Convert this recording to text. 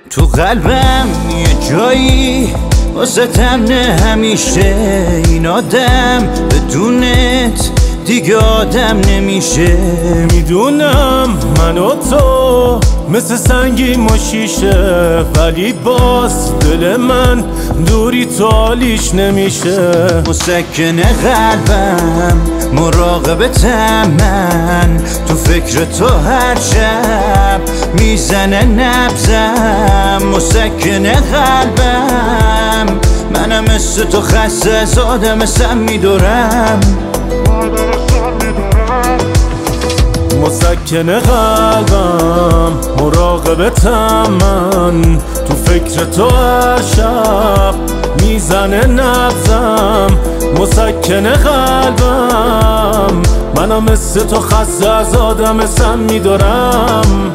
تو قلبم یه جایی واسه تمنه همیشه. این آدم بدونت دیگه آدم نمیشه. میدونم من و تو مثل سنگیم و شیشه، ولی باز دل من دوری تو حالیش نمیشه. مسکن قلبم مراقبتم من، تو فکر تو هر شب میزنه نبزم. مسکن قلبم منم مثل تو خسته از آدم سم میدورم. مسکن قلبم مراقبتم من، تو فکر تو هر شب میزنه نبزم. مسکن قلبم منم مثل تو خسته از آدم سم میدارم.